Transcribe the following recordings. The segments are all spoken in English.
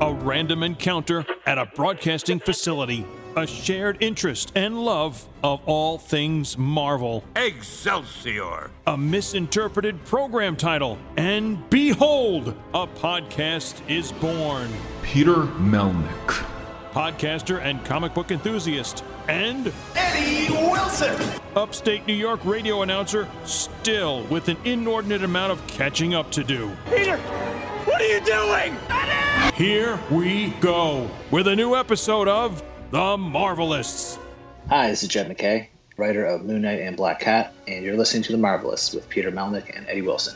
A random encounter at a broadcasting facility. A shared interest and love of all things Marvel. Excelsior! A misinterpreted program title. And behold, a podcast is born. Peter Melnick. Podcaster and comic book enthusiast. And Eddie Wilson! upstate New York radio announcer, still with an inordinate amount of catching up to do. Peter, what are you doing? Eddie! Here we go with a new episode of The Marvelists. Hi, this is Jed Mackay, writer of Moon Knight and Black Cat, and you're listening to The Marvelists with Peter Melnick and Eddie Wilson.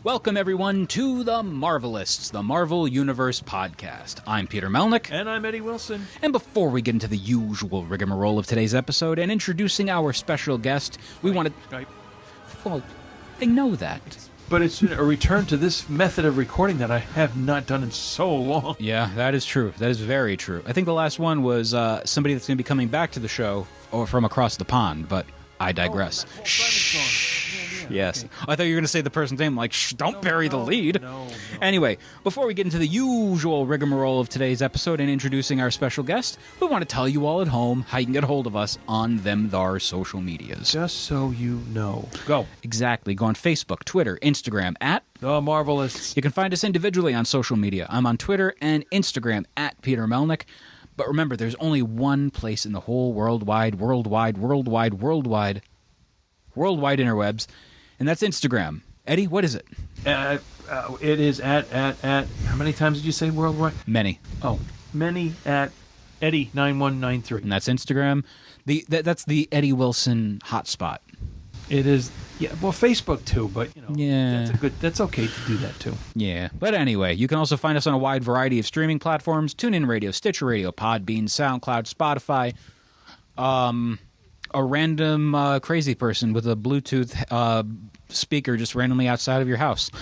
Welcome, everyone, to The Marvelists, the Marvel Universe podcast. I'm Peter Melnick. And I'm Eddie Wilson. And before we get into the usual rigmarole of today's episode and introducing our special guest, we want to... Skype. Well, I know that. But it's a return to this method of recording that I have not done in so long. Yeah, that is true. That is very true. I think the last one was somebody that's going to be coming back to the show or from across the pond, but I digress. Shh. Yes. Okay. I thought you were going to say the person's name, like, shh, don't bury the lead. No. Anyway, before we get into the usual rigmarole of today's episode and introducing our special guest, we want to tell you all at home how you can get a hold of us on them thar social medias. Just so you know. Go. Exactly. Go on Facebook, Twitter, Instagram, at The Marvelists. You can find us individually on social media. I'm on Twitter and Instagram, at Peter Melnick. But remember, there's only one place in the whole worldwide interwebs, and that's Instagram. Eddie, what is it? It is at how many times did you say worldwide? Many. Oh, many at Eddie9193. And that's Instagram. That's the Eddie Wilson hotspot. It is, yeah. Well, Facebook too, but you know, yeah, that's okay to do that too. Yeah, but anyway, you can also find us on a wide variety of streaming platforms: TuneIn Radio, Stitcher Radio, Podbean, SoundCloud, Spotify. A random crazy person with a Bluetooth speaker just randomly outside of your house.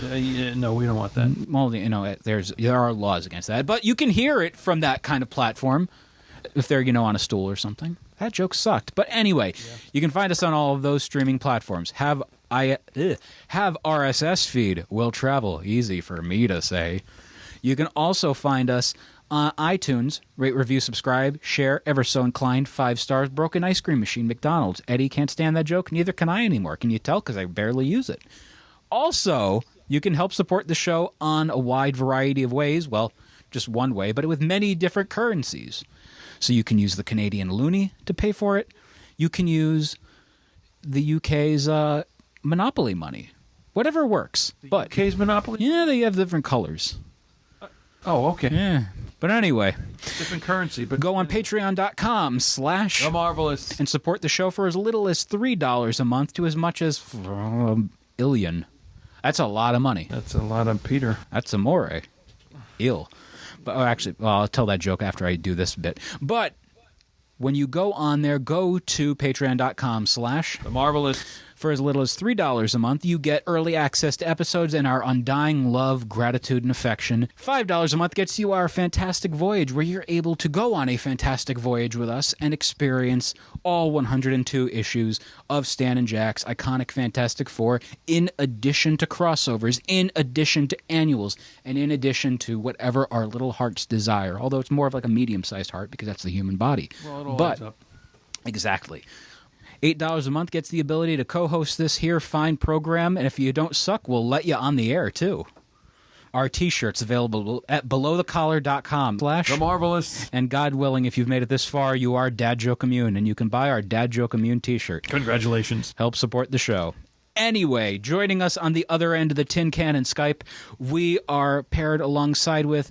No, we don't want that. Well, you know, there are laws against that, but you can hear it from that kind of platform if they're, on a stool or something. That joke sucked. But anyway, You can find us on all of those streaming platforms. Have RSS feed. Will travel. Easy for me to say. You can also find us on iTunes. Rate, review, subscribe, share, ever so inclined, 5 stars, broken ice cream machine, McDonald's. Eddie can't stand that joke. Neither can I anymore. Can you tell? Because I barely use it. Also, you can help support the show on a wide variety of ways. Well, just one way, but with many different currencies. So you can use the Canadian loonie to pay for it. You can use the UK's Monopoly money. Whatever works. But UK's Monopoly? Yeah, they have different colors. Oh, okay. Yeah. But anyway. Different currency. But go on patreon.com/ The Marvelists and support the show for as little as $3 a month to as much as $1,000,000. That's a lot of money. That's a lot of Peter. That's amore. Ill. But I'll tell that joke after I do this bit. But when you go on there, go to patreon.com/ The Marvelists. For as little as $3 a month, you get early access to episodes and our undying love, gratitude, and affection. $5 a month gets you our Fantastic Voyage, where you're able to go on a fantastic voyage with us and experience all 102 issues of Stan and Jack's iconic Fantastic Four, in addition to crossovers, in addition to annuals, and in addition to whatever our little hearts desire. Although it's more of like a medium-sized heart, because that's the human body. Well, it all adds up. Exactly. $8 a month gets the ability to co-host this here fine program, and if you don't suck, we'll let you on the air, too. Our T-shirts available at belowthecollar.com/ The Marvelists. And God willing, if you've made it this far, you are Dad Joke Immune, and you can buy our Dad Joke Immune T-shirt. Congratulations. Help support the show. Anyway, joining us on the other end of the tin can and Skype, we are paired alongside with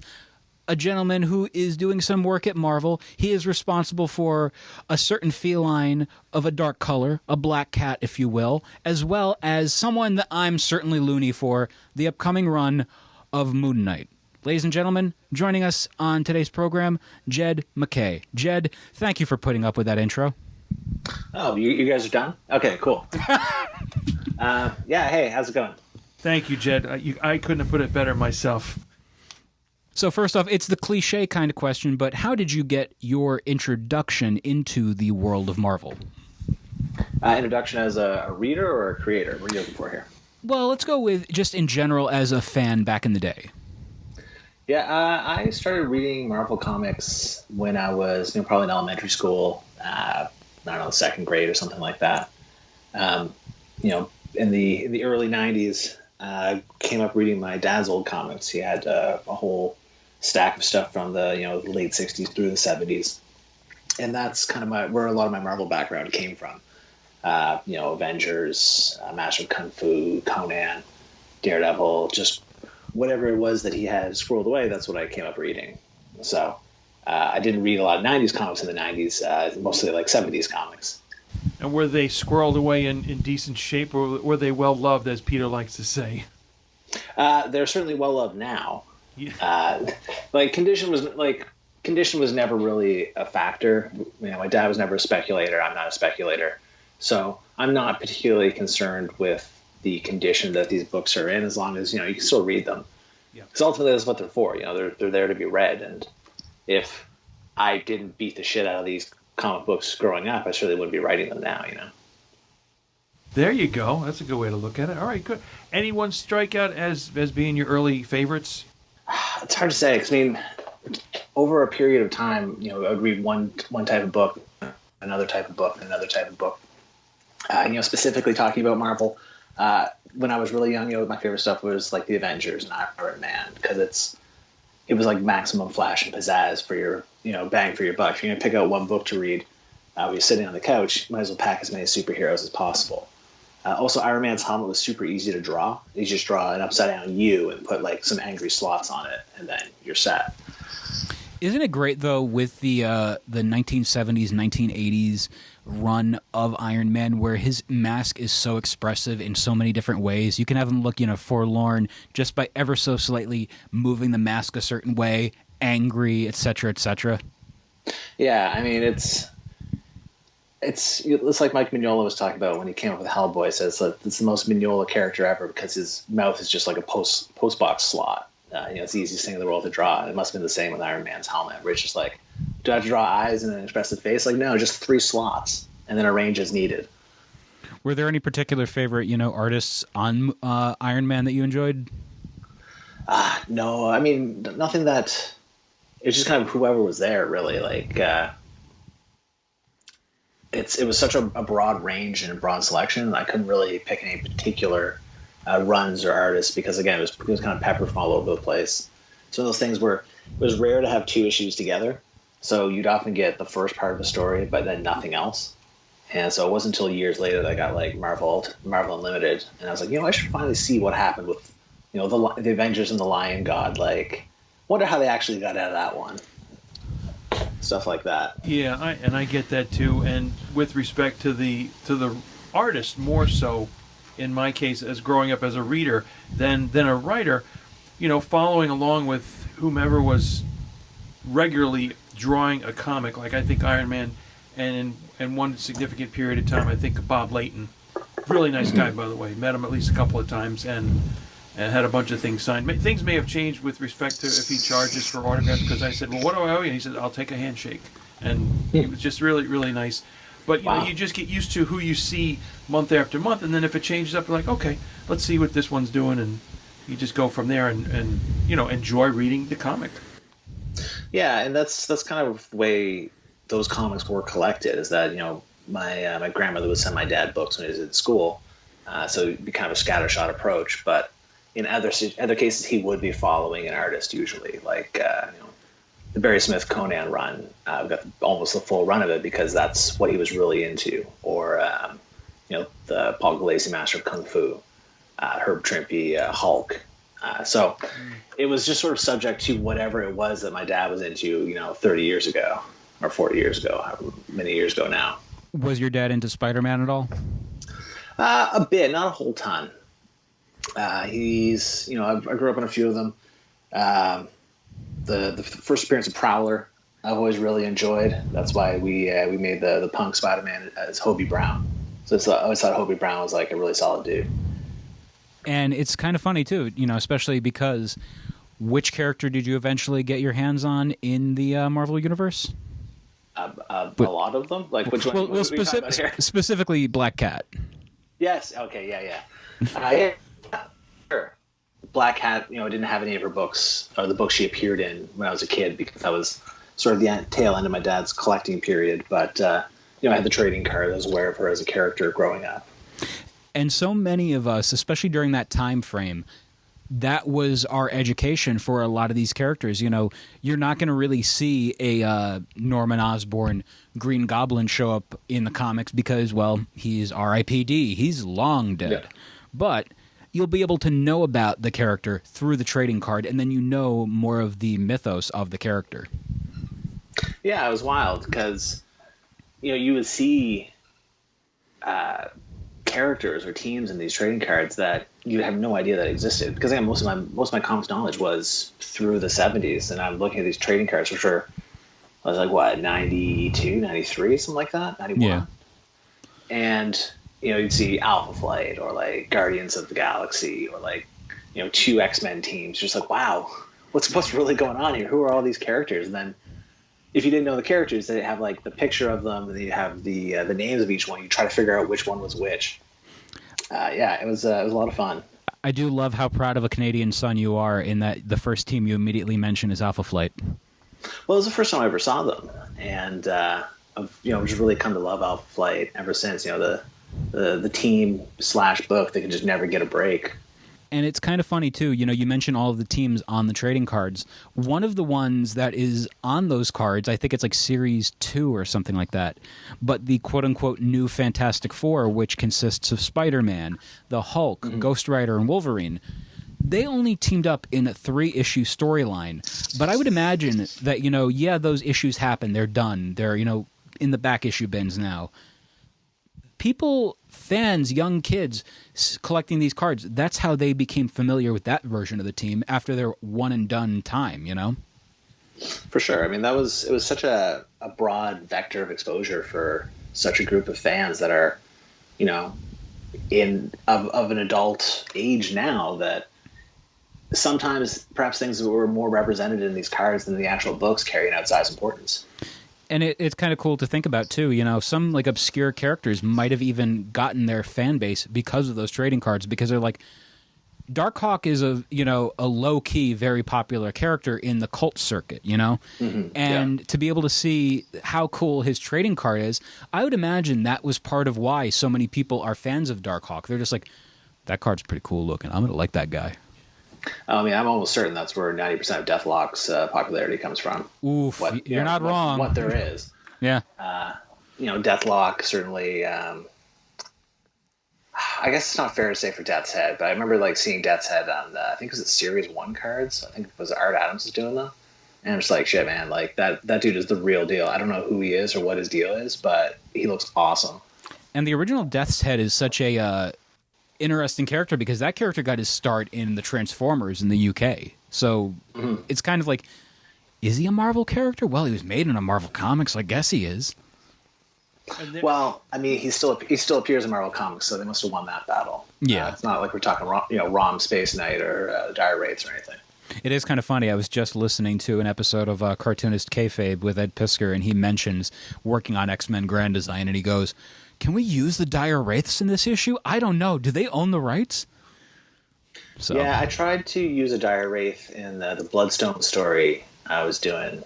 a gentleman who is doing some work at Marvel. He is responsible for a certain feline of a dark color, a black cat, if you will, as well as someone that I'm certainly loony for, the upcoming run of Moon Knight. Ladies and gentlemen, joining us on today's program, Jed Mackay. Jed, thank you for putting up with that intro. Oh, you guys are done? Okay, cool. Hey, how's it going? Thank you, Jed. I couldn't have put it better myself. So first off, it's the cliche kind of question, but how did you get your introduction into the world of Marvel? Introduction as a reader or a creator? What are you looking for here? Well, let's go with just in general as a fan back in the day. Yeah, I started reading Marvel comics when I was, probably in elementary school. I don't know, second grade or something like that. Um, in the early '90s, came up reading my dad's old comics. He had a whole stack of stuff from the late '60s through the '70s, and that's kind of where a lot of my Marvel background came from. Avengers, Master of Kung Fu, Conan, Daredevil, just whatever it was that he had squirreled away. That's what I came up reading. So I didn't read a lot of '90s comics in the '90s, mostly like '70s comics. And were they squirreled away in decent shape, or were they well loved, as Peter likes to say? They're certainly well loved now. Yeah. Condition was never really a factor. My dad was never a speculator. I'm not a speculator, so I'm not particularly concerned with the condition that these books are in, as long as you can still read them. Because ultimately that's what they're for. They're there to be read, and if I didn't beat the shit out of these comic books growing up, I certainly wouldn't be writing them now. There you go. That's a good way to look at it. All right, good. Anyone strike out as being your early favorites? It's hard to say, because over a period of time, I would read one type of book, another type of book, and another type of book. Specifically talking about Marvel, when I was really young, my favorite stuff was like the Avengers and Iron Man, because it was like maximum flash and pizzazz for your bang for your buck. If you're gonna pick out one book to read when you're sitting on the couch, you might as well pack as many superheroes as possible. Also, Iron Man's helmet was super easy to draw. You just draw an upside down U and put like some angry slots on it, and then you're set. Isn't it great though with the 1970s, 1980s run of Iron Man, where his mask is so expressive in so many different ways? You can have him look, forlorn just by ever so slightly moving the mask a certain way, angry, etc., etc. Yeah, it's like Mike Mignola was talking about when he came up with Hellboy. Says that it's the most Mignola character ever because his mouth is just like a post box slot. It's the easiest thing in the world to draw. And it must have been the same with Iron Man's helmet, where it's just like, do I have to draw eyes and an expressive face? Like, no, just 3 slots, and then arrange as needed. Were there any particular favorite, artists on Iron Man that you enjoyed? No, nothing that. It's just kind of whoever was there, really. Like, it was such a broad range and a broad selection. I couldn't really pick any particular runs or artists because, again, it was kind of peppered from all over the place. It's one of those things where it was rare to have 2 issues together, so you'd often get the first part of a story, but then nothing else. And so it wasn't until years later that I got like Marvel Unlimited, and I was like, I should finally see what happened with, the Avengers and the Lion God. Like, wonder how they actually got out of that one. Stuff like that. Yeah, I get that too. And with respect to the artist, more so, in my case, as growing up as a reader than a writer, following along with whomever was regularly drawing a comic. Like I think Iron Man, and in one significant period of time, I think Bob Layton, really nice guy, by the way. Met him at least a couple of times and had a bunch of things signed. Things may have changed with respect to if he charges for autographs, because I said, well, what do I owe you? And he said, I'll take a handshake. And he was just really, really nice. But you just get used to who you see month after month, and then if it changes up, you're like, okay, let's see what this one's doing, and you just go from there and enjoy reading the comic. Yeah, and that's kind of the way those comics were collected. Is that my grandmother would send my dad books when he was in school, so it'd be kind of a scattershot approach. But in other cases, he would be following an artist usually, like the Barry Smith Conan run. We got almost the full run of it because that's what he was really into. Or the Paul Gulacy Master of Kung Fu, Herb Trimpe, Hulk. So it was just sort of subject to whatever it was that my dad was into, 30 years ago or 40 years ago, however many years ago now. Was your dad into Spider-Man at all? A bit, not a whole ton. I grew up on a few of them. The first appearance of Prowler, I've always really enjoyed. That's why we made the punk Spider-Man as Hobie Brown. So I always thought Hobie Brown was like a really solid dude. And it's kind of funny too, especially because which character did you eventually get your hands on in the Marvel Universe? A lot of them. Like which one? Well, specifically Black Cat. Yes. Okay. Yeah. Yeah. Sure. Black Cat, didn't have any of her books or the books she appeared in when I was a kid, because that was sort of the tail end of my dad's collecting period. But I had the trading card. I was aware of her as a character growing up. And so many of us, especially during that time frame, that was our education for a lot of these characters. You're not going to really see a Norman Osborn Green Goblin show up in the comics because, well, he's R.I.P.D. He's long dead. Yeah. But you'll be able to know about the character through the trading card, and then more of the mythos of the character. Yeah, it was wild because, you would see characters or teams in these trading cards that you have no idea that existed. Because again, most of my comics knowledge was through the 70s, and I'm looking at these trading cards for sure. I was like, what, 92, 93, something like that, 91. Yeah. And you'd see Alpha Flight or like Guardians of the Galaxy or like 2 X-Men teams. Just like, wow, what's really going on here? Who are all these characters? And then if you didn't know the characters, they have like the picture of them, and then you have the names of each one. You try to figure out which one was which. It was a lot of fun. I do love how proud of a Canadian son you are in that the first team you immediately mention is Alpha Flight. Well, it was the first time I ever saw them, and I've just really come to love Alpha Flight ever since. The team / book, they could just never get a break. And it's kind of funny, too. You mentioned all of the teams on the trading cards. One of the ones that is on those cards, I think it's like Series 2 or something like that, but the quote-unquote new Fantastic Four, which consists of Spider-Man, the Hulk, Ghost Rider, and Wolverine, they only teamed up in a 3-issue storyline. But I would imagine that, those issues happen. They're done. They're, in the back issue bins now. People, fans, young kids collecting these cards, that's how they became familiar with that version of the team after their one and done time, For sure. I mean, it was such a broad vector of exposure for such a group of fans that are, of an adult age now, that sometimes perhaps things were more represented in these cards than the actual books carry an outsized importance. And it's kind of cool to think about, too. Some like obscure characters might have even gotten their fan base because of those trading cards, because they're like, Darkhawk is a low-key, very popular character in the cult circuit, And to be able to see how cool his trading card is, I would imagine that was part of why so many people are fans of Darkhawk. They're just like, that card's pretty cool looking. I'm going to like that guy. I mean, I'm almost certain that's where 90% of Deathlock's popularity comes from. Oof, you're not wrong. What there is. Yeah. Deathlock, certainly. I guess it's not fair to say for Death's Head, but I remember seeing Death's Head on I think it was Series 1 cards. I think it was Art Adams was doing them. And I'm just like, shit, man, that dude is the real deal. I don't know who he is or what his deal is, but he looks awesome. And the original Death's Head is such a interesting character because that character got his start in the Transformers in the UK. So it's kind of like, is he a Marvel character? Well, he was made in a Marvel Comics. I guess he is. Well, I mean, he still appears in Marvel Comics, so they must have won that battle. Yeah, it's not like we're talking, Rom Space Knight or Dire Wraiths or anything. It is kind of funny. I was just listening to an episode of Cartoonist Kayfabe with Ed Pisker, and he mentions working on X-Men Grand Design, and he goes, "Can we use the Dire Wraiths in this issue? I don't know. Do they own the rights?" So yeah, I tried to use a Dire Wraith in the Bloodstone story I was doing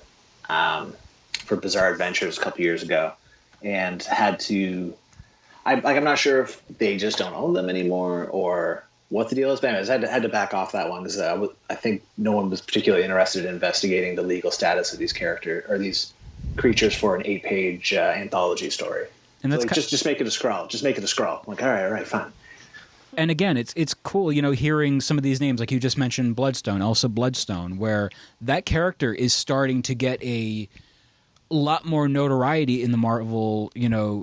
for Bizarre Adventures a couple years ago, and had to. I'm not sure if they just don't own them anymore or what the deal is. But anyways, I had to back off that one because I think no one was particularly interested in investigating the legal status of these characters or these creatures for an 8-page anthology story. And that's just make it a scroll. Just make it a scroll. I'm like, all right, fine. And again, it's cool, hearing some of these names, like you just mentioned Bloodstone, Elsa Bloodstone, where that character is starting to get a lot more notoriety in the Marvel,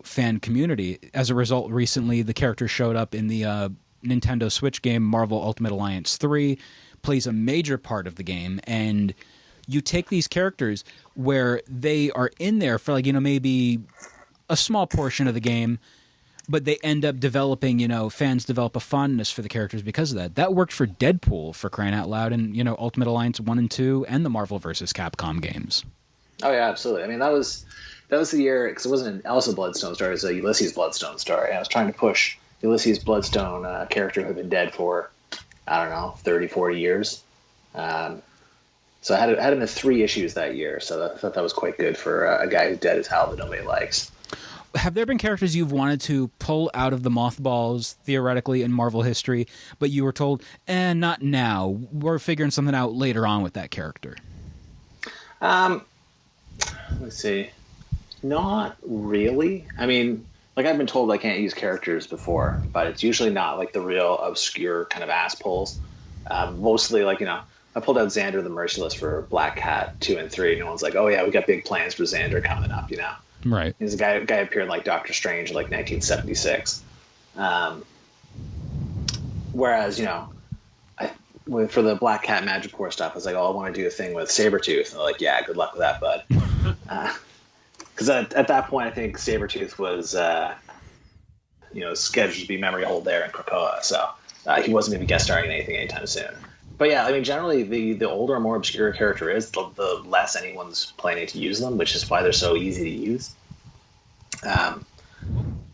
fan community. As a result, recently the character showed up in the Nintendo Switch game Marvel Ultimate Alliance 3, plays a major part of the game, and you take these characters where they are in there for maybe a small portion of the game, but they end up developing, fans develop a fondness for the characters because of that. That worked for Deadpool, for crying out loud, and, Ultimate Alliance 1 and 2, and the Marvel vs. Capcom games. Oh, yeah, absolutely. I mean, that was the year, because it wasn't an Elsa Bloodstone story, it was a Ulysses Bloodstone story. I was trying to push Ulysses Bloodstone, a character who had been dead for I don't know, 30, 40 years. So I had him in 3 issues that year. So I thought that was quite good for a guy who's dead as hell that nobody likes. Have there been characters you've wanted to pull out of the mothballs, theoretically, in Marvel history, but you were told, not now. We're figuring something out later on with that character? Let's see. Not really. I mean, like, I've been told I can't use characters before, but it's usually not like the real obscure kind of ass pulls. Mostly, like, I pulled out Xander the Merciless for Black Cat 2 and 3. No one's like, oh yeah, we got big plans for Xander coming up, Right. He's a guy appeared in like Doctor Strange in like 1976. Whereas, for the Black Cat Magic Corps stuff, I was like, oh, I want to do a thing with Sabretooth. And they're like, yeah, good luck with that, bud. Because at that point, I think Sabretooth was, scheduled to be memory hold there in Krakoa. So he wasn't going to be guest starring in anything anytime soon. But yeah, I mean, generally, the older and more obscure a character is, the less anyone's planning to use them, which is why they're so easy to use.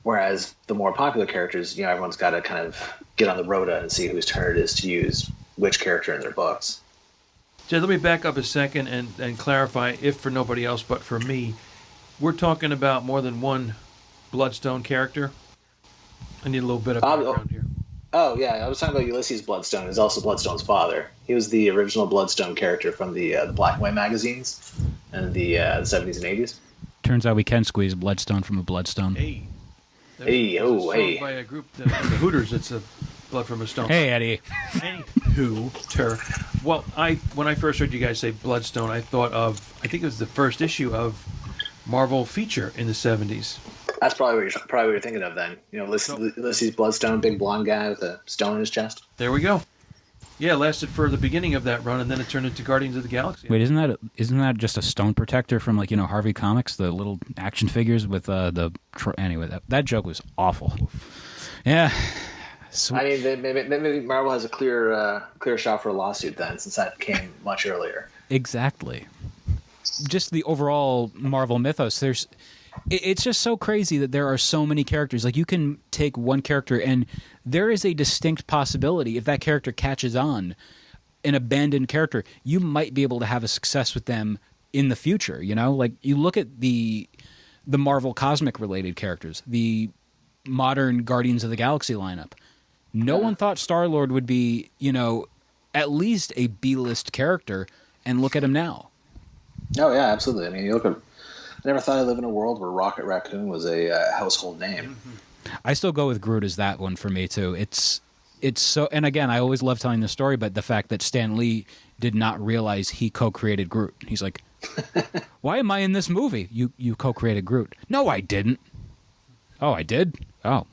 Whereas the more popular characters, everyone's got to kind of get on the rota and see whose turn it is to use which character in their books. Jed, let me back up a second and clarify, if for nobody else but for me, we're talking about more than one Bloodstone character. I need a little bit of background here. Oh, yeah, I was talking about Ulysses Bloodstone, who's also Bloodstone's father. He was the original Bloodstone character from the Black and White magazines in the 70s and 80s. Turns out we can squeeze Bloodstone from a Bloodstone. Hey. Hey. By a group, the Hooters, it's a Blood from a Stone. Hey, Eddie. Well, when I first heard you guys say Bloodstone, I thought of, I think it was the first issue of Marvel feature in the 70s. That's probably what you're thinking of then. Ulysses Bloodstone, big blonde guy with a stone in his chest. There we go. Yeah, it lasted for the beginning of that run, and then it turned into Guardians of the Galaxy. Wait, isn't that just a stone protector from Harvey Comics, the little action figures with anyway, that joke was awful. Yeah. I mean, maybe Marvel has a clear shot for a lawsuit then, since that came much earlier. Exactly. Just the overall Marvel mythos. It's just so crazy that there are so many characters. Like, you can take one character, and there is a distinct possibility, if that character catches on, an abandoned character, you might be able to have a success with them in the future, Like, you look at the Marvel cosmic-related characters, the modern Guardians of the Galaxy lineup. No one thought Star-Lord would be, at least a B-list character, and look at him now. Oh, yeah, absolutely. I mean, you look at... I never thought I'd live in a world where Rocket Raccoon was a household name. I still go with Groot as that one for me, too. It's so... And again, I always love telling the story, but the fact that Stan Lee did not realize he co-created Groot. He's like, why am I in this movie? You co-created Groot. No, I didn't. Oh, I did? Oh,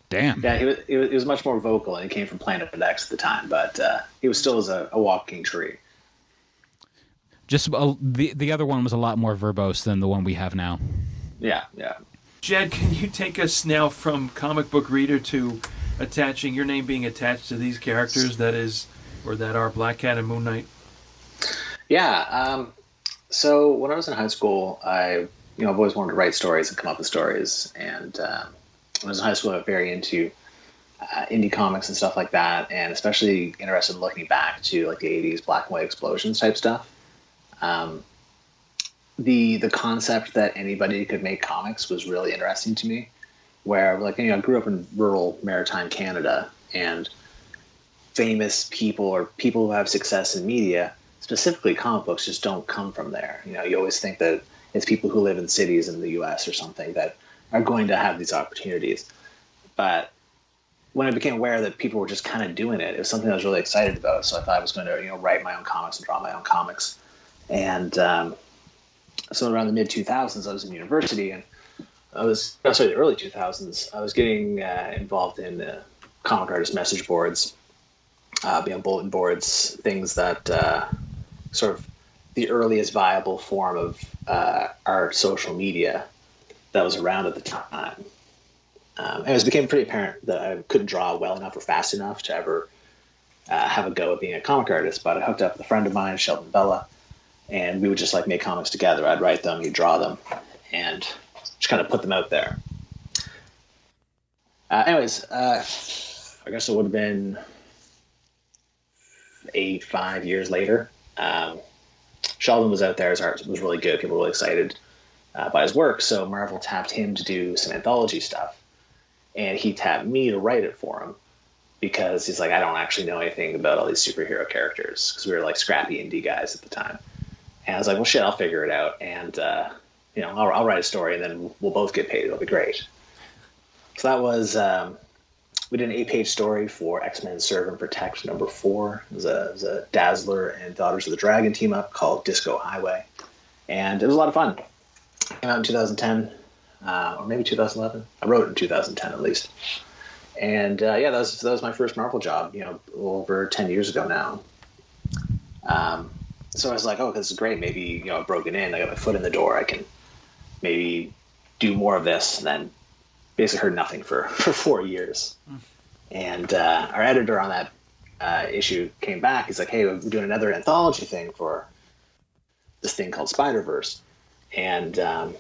damn. Yeah, he was much more vocal, and he came from Planet X at the time, but he was still a walking tree. Just the other one was a lot more verbose than the one we have now. Yeah. Jed, can you take us now from comic book reader to attaching your name being attached to these characters that are Black Cat and Moon Knight? Yeah. So when I was in high school, I've always wanted to write stories and come up with stories. And when I was in high school, I was very into indie comics and stuff like that, and especially interested in looking back to like the 80s black and white explosions type stuff. The concept that anybody could make comics was really interesting to me, where I grew up in rural maritime Canada, and famous people or people who have success in media, specifically comic books, just don't come from there. You always think that it's people who live in cities in the US or something that are going to have these opportunities. But when I became aware that people were just kind of doing it, it was something I was really excited about. So I thought I was going to write my own comics and draw my own comics. And so around the mid-2000s, I was in university, and the early 2000s, I was getting involved in comic artist message boards, bulletin boards, things that sort of the earliest viable form of art social media that was around at the time. And it became pretty apparent that I couldn't draw well enough or fast enough to ever have a go at being a comic artist, but I hooked up with a friend of mine, Sheldon Bella, and we would just make comics together. I'd write them, he'd draw them, and just kind of put them out there. I guess it would have been 5 years later. Sheldon was out there. His art was really good. People were really excited by his work. So Marvel tapped him to do some anthology stuff. And he tapped me to write it for him because he's like, I don't actually know anything about all these superhero characters because we were like scrappy indie guys at the time. And I was like, well, shit, I'll figure it out. And, I'll write a story and then we'll both get paid. It'll be great. So that was, we did an 8-page story for X-Men Serve and Protect #4. It was a Dazzler and Daughters of the Dragon team up called Disco Highway. And it was a lot of fun. It came out in 2010, or maybe 2011. I wrote it in 2010 at least. And that was my first Marvel job, over 10 years ago now. So I was like, oh, this is great. Maybe, I've broken in. I got my foot in the door. I can maybe do more of this. And then basically heard nothing for 4 years. And our editor on that issue came back. He's like, hey, we're doing another anthology thing for this thing called Spider-Verse. And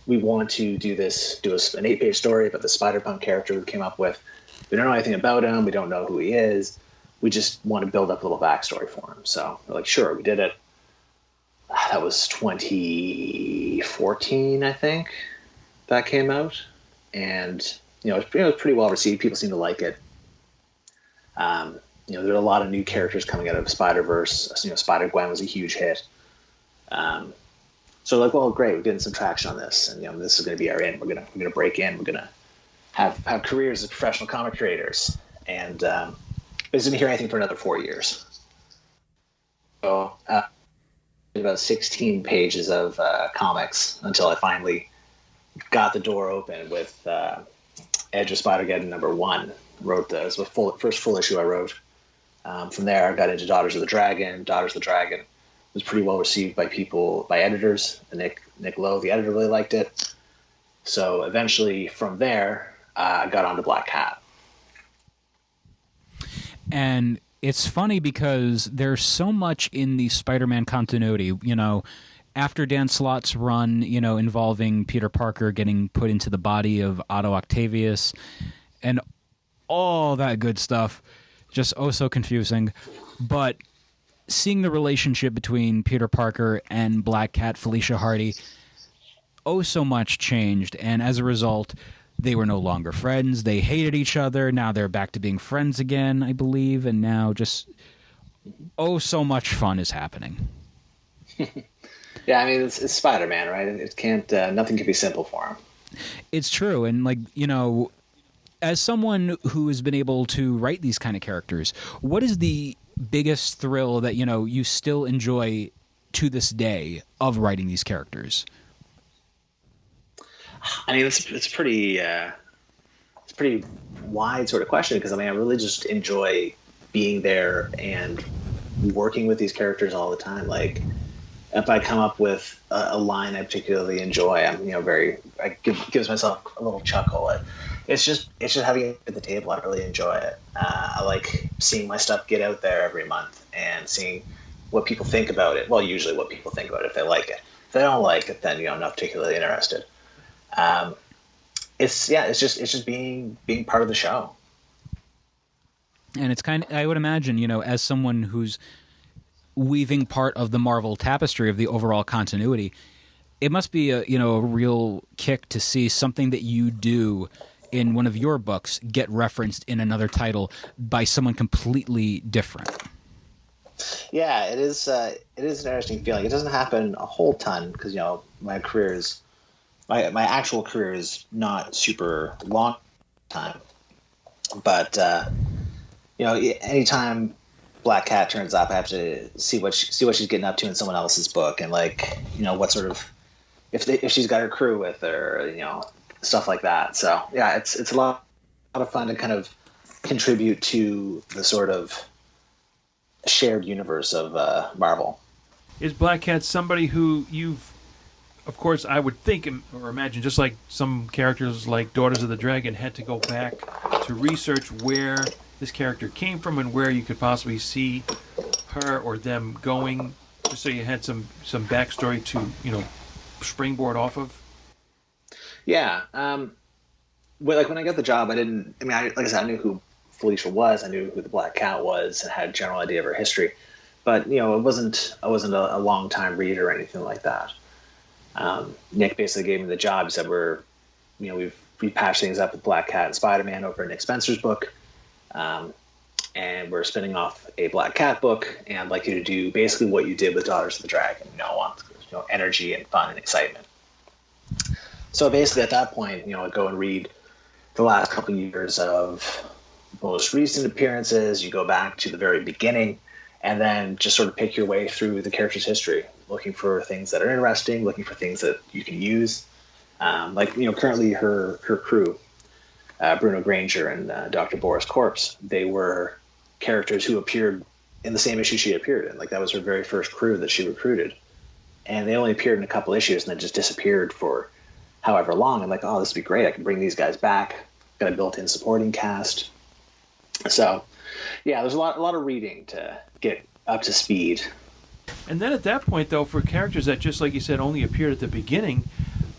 we want to do an 8-page story about the Spider-Punk character we came up with. We don't know anything about him. We don't know who he is. We just want to build up a little backstory for him. So we're like, sure, we did it. That was 2014, I think, that came out. And, it was pretty well received. People seem to like it. There are a lot of new characters coming out of Spider-Verse. Spider-Gwen was a huge hit. So like, well, great, we're getting some traction on this, and this is going to be our in. We're gonna break in. We're gonna have careers as professional comic creators, and I didn't hear anything for another 4 years. So about 16 pages of comics until I finally got the door open with Edge of Spider-Geddon #1. Wrote this was the first full issue I wrote. From there, I got into Daughters of the Dragon. Daughters of the Dragon was pretty well received by editors. Nick Lowe, the editor, really liked it. So eventually, from there, I got onto Black Cat. And it's funny because there's so much in the Spider-Man continuity. After Dan Slott's run, involving Peter Parker getting put into the body of Otto Octavius, and all that good stuff, just so confusing. But seeing the relationship between Peter Parker and Black Cat, Felicia Hardy, so much changed, and as a result, they were no longer friends. They hated each other. Now they're back to being friends again, I believe, and now just so much fun is happening. Yeah, I mean, it's Spider-Man, right? It can't. Nothing can be simple for him. It's true, and as someone who has been able to write these kind of characters, what is the biggest thrill that you still enjoy to this day of writing these characters? I mean, it's pretty wide sort of question because I really just enjoy being there and working with these characters all the time. Like, if I come up with a line I particularly enjoy, gives myself a little chuckle. It's just having it at the table. I really enjoy it. I like seeing my stuff get out there every month and seeing what people think about it. Well, usually what people think about it, if they like it. If they don't like it, then I'm not particularly interested. It's just being part of the show. And it's I would imagine, as someone who's weaving part of the Marvel tapestry of the overall continuity, it must be a real kick to see something that you do in one of your books get referenced in another title by someone completely different. Yeah, it is an interesting feeling. It doesn't happen a whole ton because my actual career is not super long time, but anytime Black Cat turns up, I have to see what she's getting up to in someone else's book, and what sort of if she's got her crew with her, stuff like that. So yeah, it's a lot of fun to kind of contribute to the sort of shared universe of Marvel. Is Black Cat somebody who you've, of course, I would think or imagine, just like some characters like Daughters of the Dragon, had to go back to research where this character came from and where you could possibly see her or them going, just so you had some backstory to springboard off of? Yeah. When I got the job, like I said, I knew who Felicia was. I knew who the Black Cat was and had a general idea of her history. But, I wasn't a long time reader or anything like that. Nick basically gave me the job. He said, we patched things up with Black Cat and Spider-Man over in Nick Spencer's book. And we're spinning off a Black Cat book, and I'd like you to do basically what you did with Daughters of the Dragon. I want energy and fun and excitement. So basically at that point, I'd go and read the last couple of years of most recent appearances. You go back to the very beginning, and then just sort of pick your way through the character's history, looking for things that are interesting, looking for things that you can use. Currently her crew, Bruno Granger and Dr. Boris Corpse, they were characters who appeared in the same issue she appeared in. Like, that was her very first crew that she recruited. And they only appeared in a couple issues and then just disappeared for however long. I'm like, oh, this would be great. I can bring these guys back. Got a built-in supporting cast. So, yeah, there's a lot of reading to get up to speed. And then at that point, though, for characters that, just like you said, only appeared at the beginning,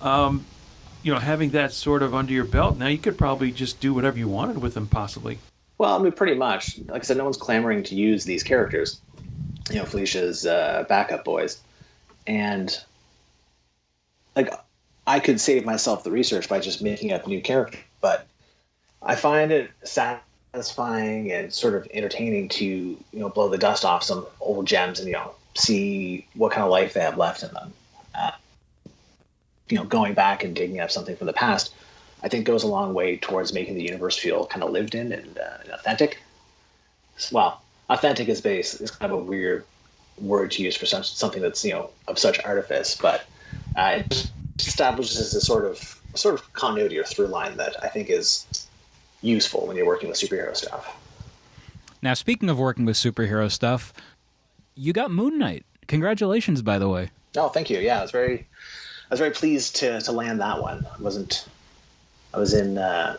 having that sort of under your belt, now you could probably just do whatever you wanted with them, possibly. Well, I mean, pretty much. Like I said, no one's clamoring to use these characters, Felicia's backup boys. And, I could save myself the research by just making up new characters, but I find it satisfying and sort of entertaining to, blow the dust off some old gems and, see what kind of life they have left in them. Going back and digging up something from the past, I think goes a long way towards making the universe feel kind of lived in and authentic. Well, authentic is kind of a weird word to use for something that's, of such artifice, but it establishes a sort of continuity or through line that I think is useful when you're working with superhero stuff. Now, speaking of working with superhero stuff, you got Moon Knight. Congratulations, by the way. Oh, thank you. Yeah, I was very pleased to land that one. I was in I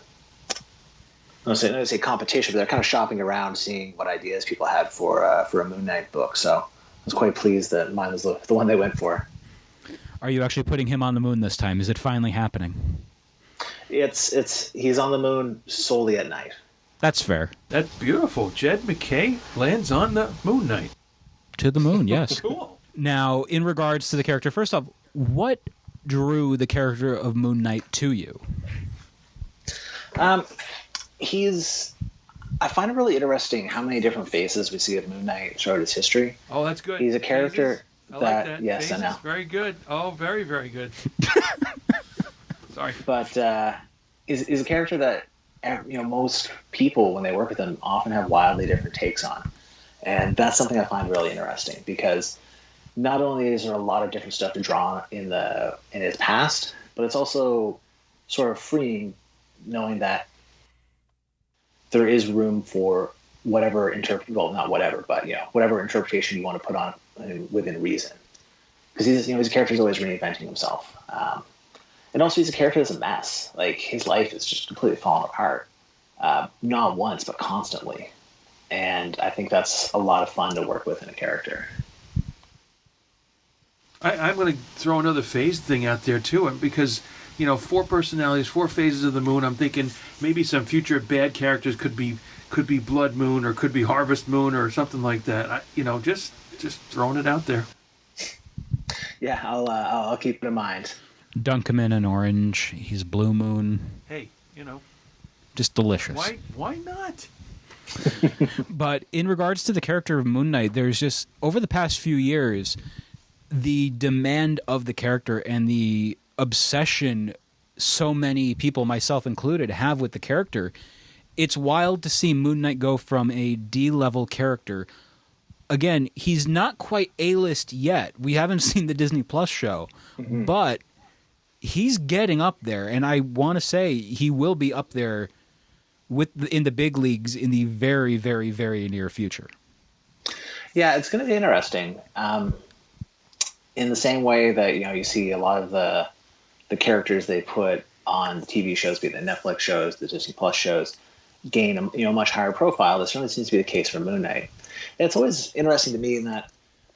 don't want to say competition, but they're kind of shopping around, seeing what ideas people had for a Moon Knight book. So I was quite pleased that mine was the one they went for. Are you actually putting him on the moon this time? Is it finally happening? He's on the moon solely at night. That's fair. That's beautiful. Jed Mackay lands on the Moon Knight. To the moon, yes. Cool. Now, in regards to the character, first off, what drew the character of Moon Knight to you? I find it really interesting how many different faces we see of Moon Knight throughout his history. Oh, that's good. He's a character Phases? I like that. Yes, Phases, I know. Very good. Oh, very, very good. Sorry. But is a character that most people, when they work with him, often have wildly different takes on. And that's something I find really interesting, because not only is there a lot of different stuff to draw in his past, but it's also sort of freeing knowing that there is room for whatever whatever interpretation you want to put on within reason. Because he's a character who's always reinventing himself. And also he's a character that's a mess. Like, his life is just completely falling apart. Not once, but constantly. And I think that's a lot of fun to work with in a character. I'm going to throw another phase thing out there, too, because, 4 personalities, 4 phases of the moon. I'm thinking maybe some future bad characters could be Blood Moon, or could be Harvest Moon, or something like that. Just throwing it out there. Yeah, I'll keep it in mind. Dunk him in orange. He's Blue Moon. Hey, just delicious. Why not? But in regards to the character of Moon Knight, there's just, over the past few years, the demand of the character and the obsession so many people, myself included, have with the character. It's wild to see Moon Knight go from a D-level character. Again, he's not quite A-list yet. We haven't seen the Disney Plus show, but he's getting up there, and I want to say he will be up there in the big leagues in the very, very, very near future. Yeah, it's going to be interesting. In the same way that you see a lot of the characters they put on the TV shows, be it the Netflix shows, the Disney Plus shows, gain a much higher profile. This certainly seems to be the case for Moon Knight. And it's always interesting to me in that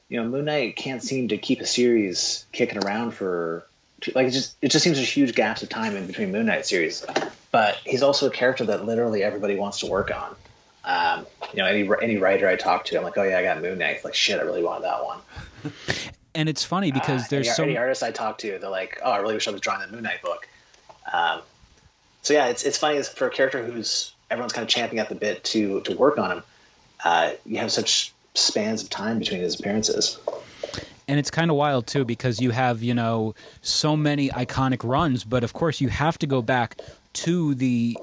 Moon Knight can't seem to keep a series kicking around for it just seems there's huge gaps of time in between Moon Knight series. But he's also a character that literally everybody wants to work on. Any writer I talk to, I'm like, oh yeah, I got Moon Knight. Like, shit, I really wanted that one. And it's funny because there's any artists I talk to, they're like, oh, I really wish I was drawing the Moon Knight book. So yeah, it's funny for a character who's everyone's kind of champing at the bit to work on him. You have such spans of time between his appearances. And it's kind of wild too because you have, so many iconic runs, but of course you have to go back to the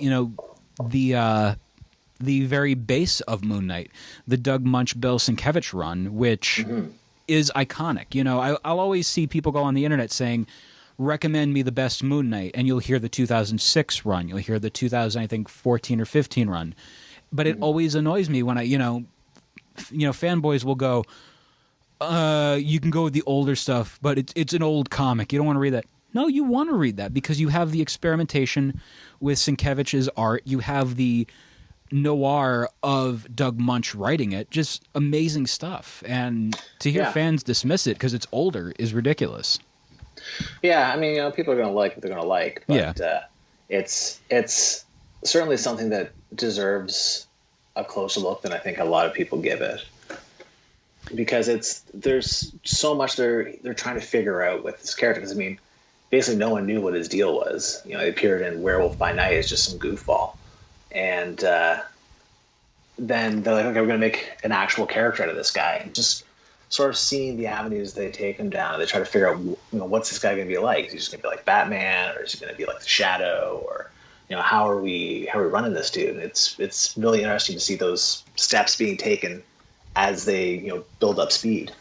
very base of Moon Knight, the Doug Munch, Bill Sienkiewicz run, which is iconic. I'll always see people go on the internet saying, recommend me the best Moon Knight, and you'll hear the 2006 run, you'll hear the 2014 or 15 run, but it always annoys me when fanboys will go, you can go with the older stuff, but it's an old comic. You don't want to read that. No, you want to read that because you have the experimentation with Sienkiewicz's art. You have the noir of Doug Munch writing it. Just amazing stuff. And to hear fans dismiss it because it's older is ridiculous. Yeah, I mean, people are going to like what they're going to like. But it's certainly something that deserves a closer look than I think a lot of people give it. Because there's so much they're trying to figure out with this character. Because I mean, basically no one knew what his deal was. He appeared in Werewolf by Night as just some goofball, and then they're like, okay, we're going to make an actual character out of this guy. And just sort of seeing the avenues they take him down, and they try to figure out, what's this guy going to be like? Is he just going to be like Batman, or is he going to be like the Shadow, or how are we running this dude? And it's really interesting to see those steps being taken as they build up speed.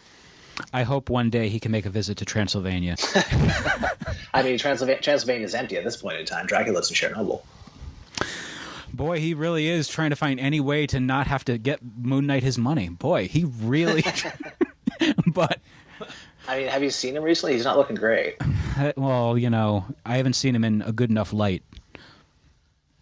I hope one day he can make a visit to Transylvania. I mean, Transylvania is empty at this point in time. Dracula lives in Chernobyl. Boy, he really is trying to find any way to not have to get Moon Knight his money. Boy, he really... But... I mean, have you seen him recently? He's not looking great. Well, I haven't seen him in a good enough light.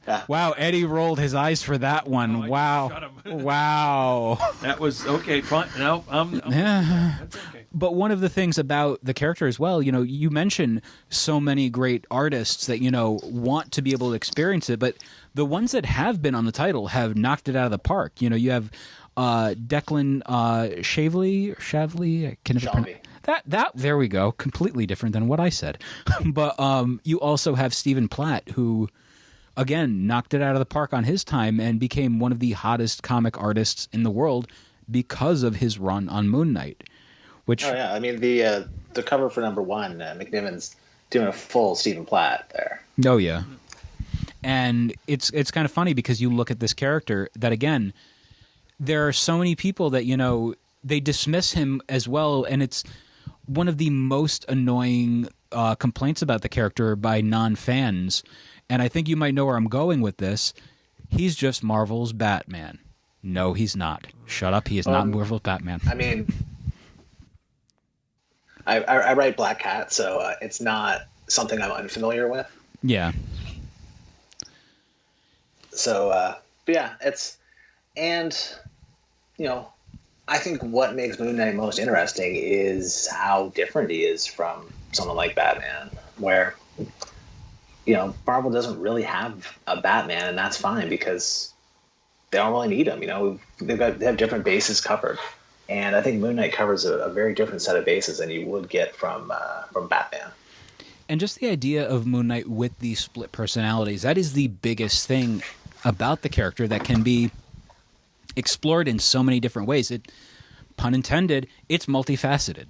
Yeah. Wow, Eddie rolled his eyes for that one. No, wow. Wow. That was okay, fine. No, that's okay. But one of the things about the character as well, you mention so many great artists that, want to be able to experience it, but the ones that have been on the title have knocked it out of the park. You have Declan Shavley, I can never pronounce that. There we go. Completely different than what I said. But you also have Stephen Platt, who... again, knocked it out of the park on his time and became one of the hottest comic artists in the world because of his run on Moon Knight. Which, oh yeah, I mean the cover for number 1, McNiven's doing a full Stephen Platt there. Oh yeah, and it's kind of funny because you look at this character that again, there are so many people that they dismiss him as well, and it's one of the most annoying complaints about the character by non-fans. And I think you might know where I'm going with this. He's just Marvel's Batman. No, he's not. Shut up. He is not Marvel's Batman. I mean, I write Black Cat, so it's not something I'm unfamiliar with. Yeah. So, but yeah, I think what makes Moon Knight most interesting is how different he is from someone like Batman, where... Marvel doesn't really have a Batman, and that's fine because they don't really need him. They have different bases covered, and I think Moon Knight covers a very different set of bases than you would get from Batman. And just the idea of Moon Knight with these split personalities, that is the biggest thing about the character that can be explored in so many different ways. It, pun intended, it's multifaceted.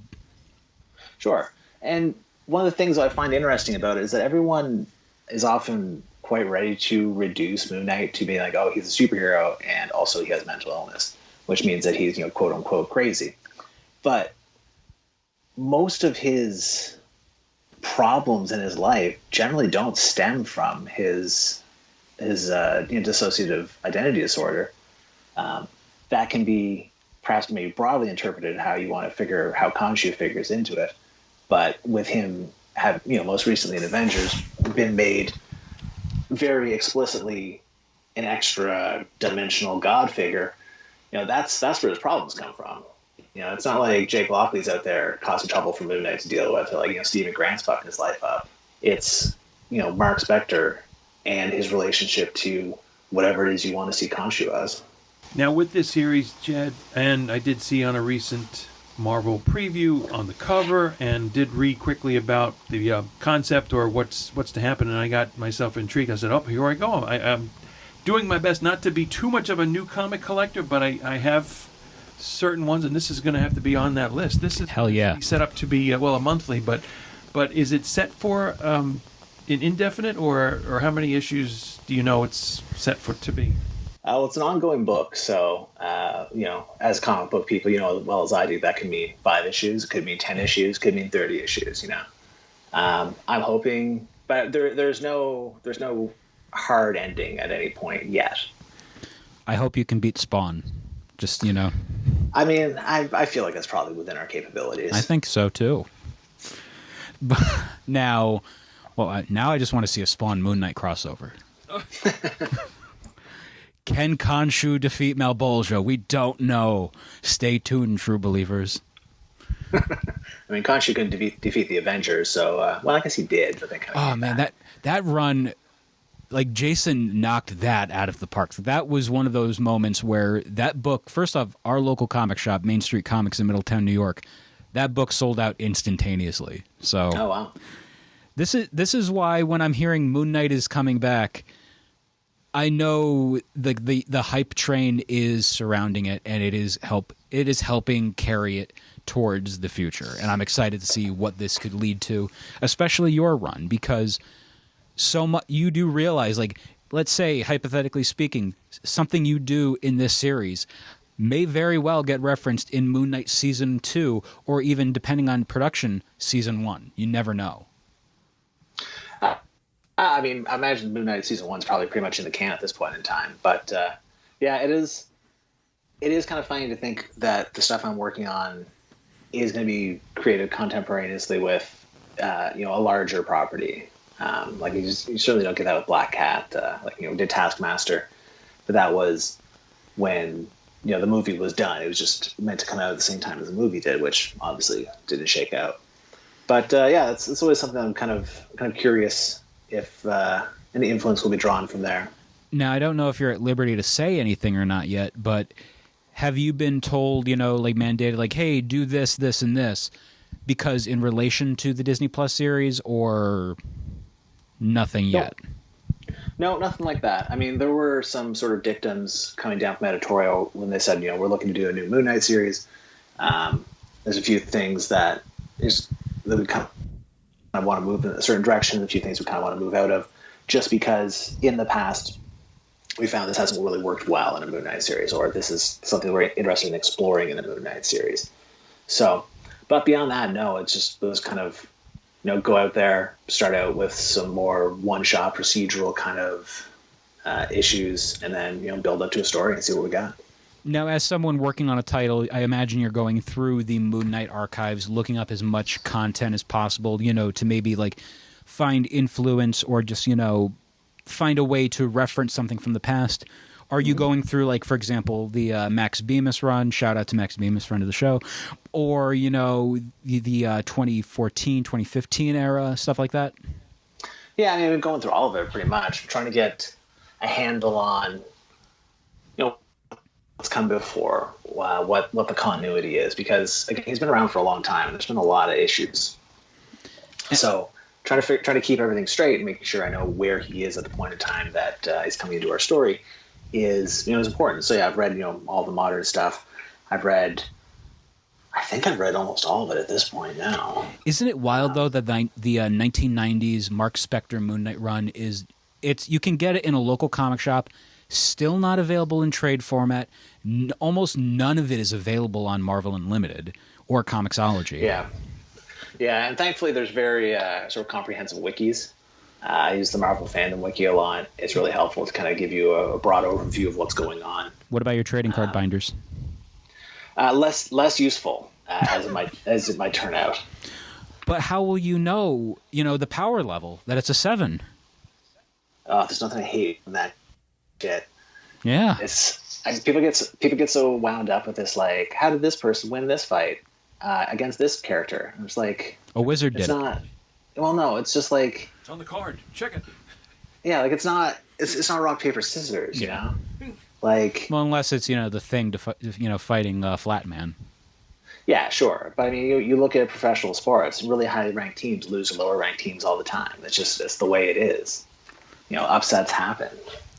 Sure. And one of the things I find interesting about it is that everyone is often quite ready to reduce Moon Knight to being like, oh, he's a superhero and also he has mental illness, which means that he's, quote unquote crazy. But most of his problems in his life generally don't stem from his dissociative identity disorder. That can be perhaps maybe broadly interpreted how you want to figure how Khonshu figures into it. But with him most recently in Avengers, been made very explicitly an extra dimensional god figure. That's where his problems come from. It's not like Jake Lockley's out there causing trouble for Moon Knight to deal with, or like Stephen Grant's fucking his life up. It's Mark Spector and his relationship to whatever it is you want to see Khonshu as. Now, with this series, Jed, and I did see on a recent Marvel preview on the cover, and did read quickly about the concept or what's to happen, and I got myself intrigued. I said, "Oh, here I go." I'm doing my best not to be too much of a new comic collector, but I have certain ones, and this is going to have to be on that list. This is Hell yeah. set up to be a monthly, but is it set for an indefinite, or how many issues do you know it's set for to be? Well, it's an ongoing book, so as comic book people, you know as well as I do, that could mean 5 issues, it could mean 10 issues, could mean 30 issues. I'm hoping, but there's no hard ending at any point yet. I hope you can beat Spawn. Just, I mean, I feel like that's probably within our capabilities. I think so too. But now I just want to see a Spawn Moon Knight crossover. Can Khonshu defeat Malbolgia? We don't know. Stay tuned, true believers. I mean, Khonshu couldn't defeat the Avengers, so I guess he did. But Man, that run, like Jason knocked that out of the park. That was one of those moments where that book. First off, our local comic shop, Main Street Comics in Middletown, New York, that book sold out instantaneously. So, oh wow, this is why when I'm hearing Moon Knight is coming back, I know the hype train is surrounding it, and it is helping carry it towards the future. And I'm excited to see what this could lead to, especially your run, because so much you do realize, like, let's say hypothetically speaking, something you do in this series may very well get referenced in Moon Knight season 2, or even, depending on production, season 1. You never know. I mean, I imagine Moon Knight season 1 is probably pretty much in the can at this point in time. But it is kind of funny to think that the stuff I'm working on is going to be created contemporaneously with a larger property. Like you certainly don't get that with Black Cat. We did Taskmaster, but that was when the movie was done. It was just meant to come out at the same time as the movie did, which obviously didn't shake out. But it's always something I'm kind of curious if any influence will be drawn from there. Now, I don't know if you're at liberty to say anything or not yet, but have you been told, like mandated, like, hey, do this, this, and this, because in relation to the Disney Plus series, or nothing yet? No, nothing like that. I mean, there were some sort of dictums coming down from editorial when they said, we're looking to do a new Moon Knight series. There's a few things that we kind of want to move in a certain direction, a few things we kind of want to move out of, just because in the past we found this hasn't really worked well in a Moon Knight series, or this is something we're interested in exploring in the Moon Knight series. So, but beyond that, no, it's just those kind of, go out there, start out with some more one-shot procedural kind of issues, and then, build up to a story and see what we got. Now, as someone working on a title, I imagine you're going through the Moon Knight archives, looking up as much content as possible, to maybe like find influence, or just, find a way to reference something from the past. Are you going through, like, for example, the Max Bemis run? Shout out to Max Bemis, friend of the show. Or, the 2014, 2015 era, stuff like that? Yeah, I mean, I've been going through all of it pretty much. I'm trying to get a handle on, what's come before, what the continuity is, because again, he's been around for a long time, and there's been a lot of issues. So trying to keep everything straight and making sure I know where he is at the point in time that he's coming into our story is important. So yeah, I've read all the modern stuff. I think I've read almost all of it at this point now. Isn't it wild though that the 1990s Mark Spector Moon Knight run you can get it in a local comic shop. Still not available in trade format. Almost none of it is available on Marvel Unlimited or ComiXology. Yeah, and thankfully there's very sort of comprehensive wikis. I use the Marvel Fandom Wiki a lot. It's really helpful to kind of give you a broad overview of what's going on. What about your trading card binders? Less useful as it might turn out. But how will you know the power level, that it's a 7? There's nothing I hate in that shit. Yeah. People get so wound up with this, like, how did this person win this fight against this character? And it's like, a wizard did it. Well, no, it's just like, it's on the card. Check it. Yeah, like it's not rock paper scissors, you know. Like, Well, unless it's the Thing fighting Flatman. yeah, sure, but I mean, you look at professional sports, really highly ranked teams lose to lower ranked teams all the time. It's the way it is. Upsets happen,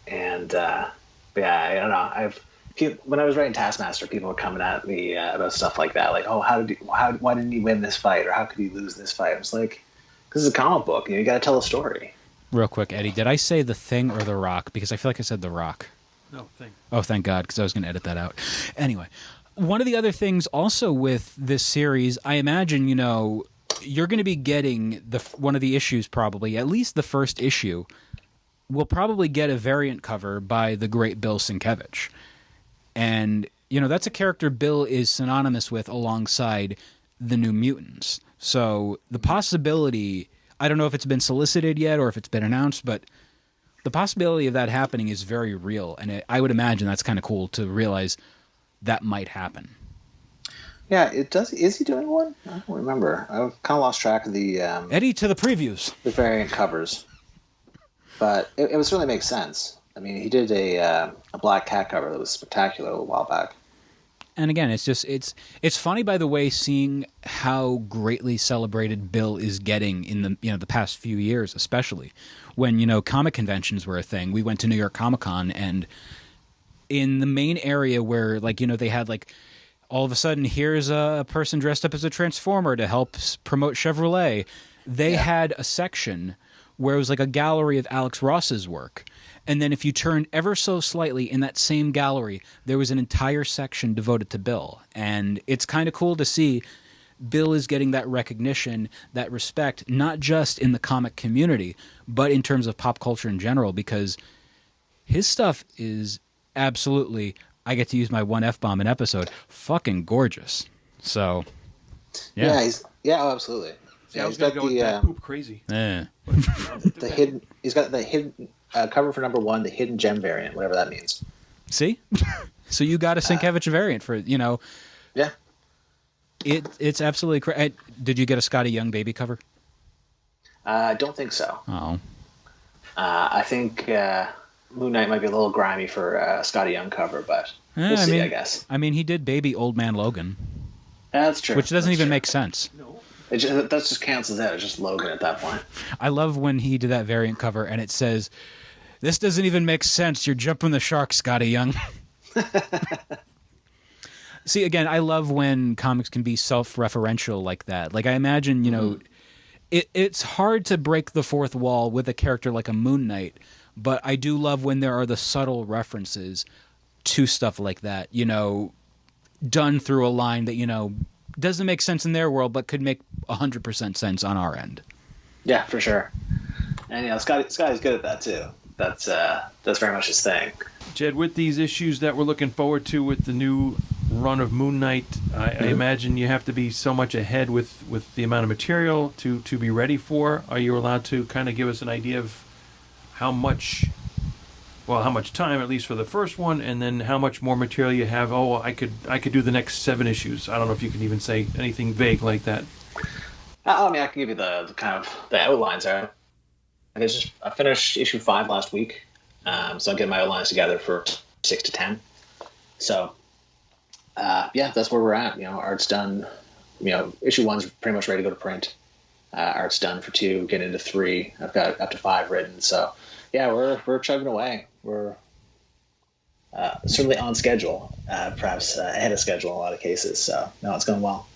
and but yeah, I don't know. When I was writing Taskmaster, people were coming at me about stuff like that, like, oh, why didn't he win this fight, or how could he lose this fight? I was like, this is a comic book. You got to tell a story. Real quick, Eddie, did I say The Thing or The Rock? Because I feel like I said The Rock. No, Thing. Oh, thank God, because I was going to edit that out. Anyway, one of the other things also with this series, I imagine, you're going to be getting one of the issues probably, at least the first issue, will probably get a variant cover by the great Bill Sienkiewicz. And, that's a character Bill is synonymous with alongside the New Mutants. So the possibility, I don't know if it's been solicited yet or if it's been announced, but the possibility of that happening is very real, and I would imagine that's kind of cool to realize that might happen. Yeah, it does. Is he doing one? I don't remember. I've kind of lost track of the Eddie, to the previews. The variant covers, but it would certainly make sense. I mean, he did a Black Cat cover that was spectacular a little while back. And again, it's funny, by the way, seeing how greatly celebrated Bill is getting in the past few years, especially when comic conventions were a thing. We went to New York Comic Con, and in the main area where they had all of a sudden here's a person dressed up as a Transformer to help promote Chevrolet. They had a section where it was like a gallery of Alex Ross's work. And then if you turned ever so slightly in that same gallery, there was an entire section devoted to Bill. And it's kind of cool to see Bill is getting that recognition, that respect, not just in the comic community, but in terms of pop culture in general, because his stuff is absolutely, I get to use my one F-bomb an episode, fucking gorgeous. So, yeah. Oh, absolutely. See, I was going to go with that poop crazy. He's got the hidden cover for number 1, the hidden gem variant, whatever that means. See? So you got a Sienkiewicz variant for, Yeah. It's absolutely crazy. Did you get a Scotty Young baby cover? I don't think so. Oh. I think Moon Knight might be a little grimy for a Scotty Young cover, but we'll see, I guess. I mean, he did baby Old Man Logan. That's true. Which doesn't even make sense. No. That just cancels out. It's just Logan at that point. I love when he did that variant cover and it says, "This doesn't even make sense. You're jumping the shark, Scotty Young." See, again, I love when comics can be self-referential like that. Like, I imagine, it's hard to break the fourth wall with a character like a Moon Knight, but I do love when there are the subtle references to stuff like that, done through a line that, doesn't make sense in their world, but could make 100% sense on our end. Yeah, for sure. And Scotty's good at that too. That's very much his thing. Jed, with these issues that we're looking forward to with the new run of Moon Knight, I imagine you have to be so much ahead with the amount of material to be ready for. Are you allowed to kind of give us an idea of how much time, at least for the first one, and then how much more material you have? Oh, I could do the next 7 issues. I don't know if you can even say anything vague like that. I mean, I can give you the kind of the outlines there. I finished issue 5 last week, so I'm getting my outlines together for 6 to 10. So, that's where we're at. Art's done. Issue 1's pretty much ready to go to print. Art's done for 2, getting into 3. I've got up to 5 written. So, yeah, we're chugging away. We're certainly on schedule, perhaps ahead of schedule in a lot of cases. So, no, it's going well.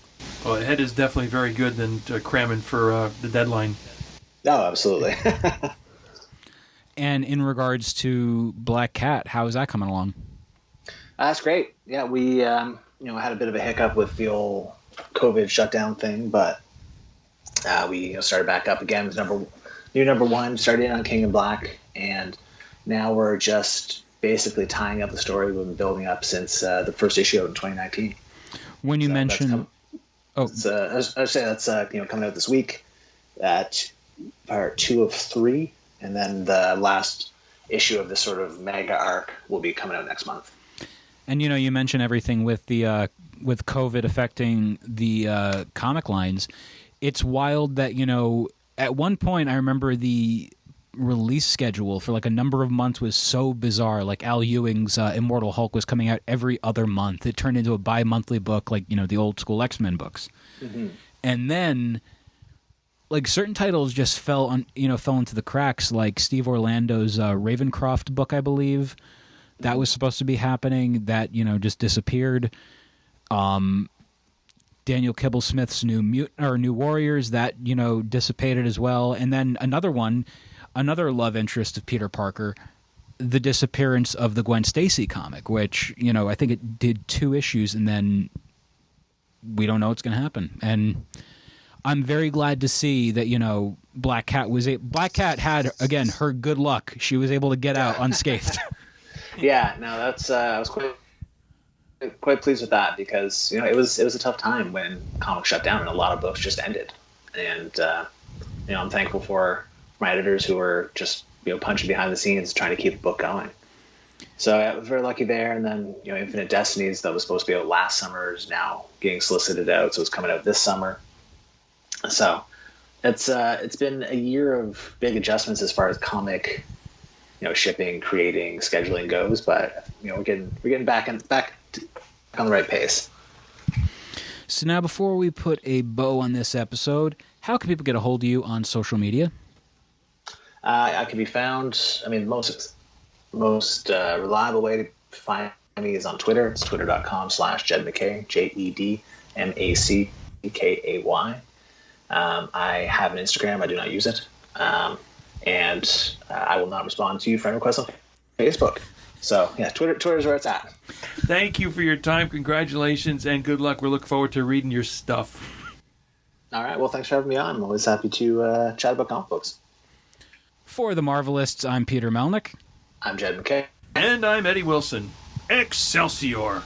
Well, ahead is definitely very good than cramming for the deadline. Oh, absolutely. And in regards to Black Cat, how is that coming along? That's great. Yeah, we had a bit of a hiccup with the old COVID shutdown thing, but we started back up again with number 1, started in on King and Black, and now we're just basically tying up the story we've been building up since the first issue in 2019. When you mentioned... I say that's coming out this week. Part 2 of 3, and then the last issue of this sort of mega arc will be coming out next month. And you mentioned everything with the with COVID affecting the comic lines. It's wild that at one point I remember the release schedule for like a number of months was so bizarre. Like Al Ewing's Immortal Hulk was coming out every other month. It turned into a bi-monthly book, like, you know, the old school X-Men books. Mm-hmm. And then like certain titles just fell into the cracks, like Steve Orlando's Ravencroft book, I believe. That was supposed to be happening. That, you know, just disappeared. Daniel Kibblesmith's New Warriors, that, you know, dissipated as well. And then another love interest of Peter Parker, the disappearance of the Gwen Stacy comic, which, you know, I think it did 2 issues, and then we don't know what's going to happen. And I'm very glad to see that, you know, Black Cat had, again, her good luck. She was able to get out unscathed. Yeah, no, that's I was quite pleased with that, because, you know, it was a tough time when comics shut down and a lot of books just ended. And you know, I'm thankful for my editors who were just, you know, punching behind the scenes trying to keep the book going. So I was very lucky there. And then, you know, Infinite Destinies, that was supposed to be out last summer, is now getting solicited out, so it's coming out this summer. So it's been a year of big adjustments as far as comic, you know, shipping, creating, scheduling goes, but, you know, we're getting back on the right pace. So now, before we put a bow on this episode, how can people get a hold of you on social media? I can be found. I mean, most reliable way to find me is on Twitter. It's twitter.com/Jed Mackay, JEDMACKAY. I have an Instagram. I do not use it. And I will not respond to friend requests on Facebook. So, yeah, Twitter is where it's at. Thank you for your time. Congratulations and good luck. We're looking forward to reading your stuff. All right. Well, thanks for having me on. I'm always happy to chat about comic books. For the Marvelists, I'm Peter Melnick. I'm Jed Mackay. And I'm Eddie Wilson. Excelsior!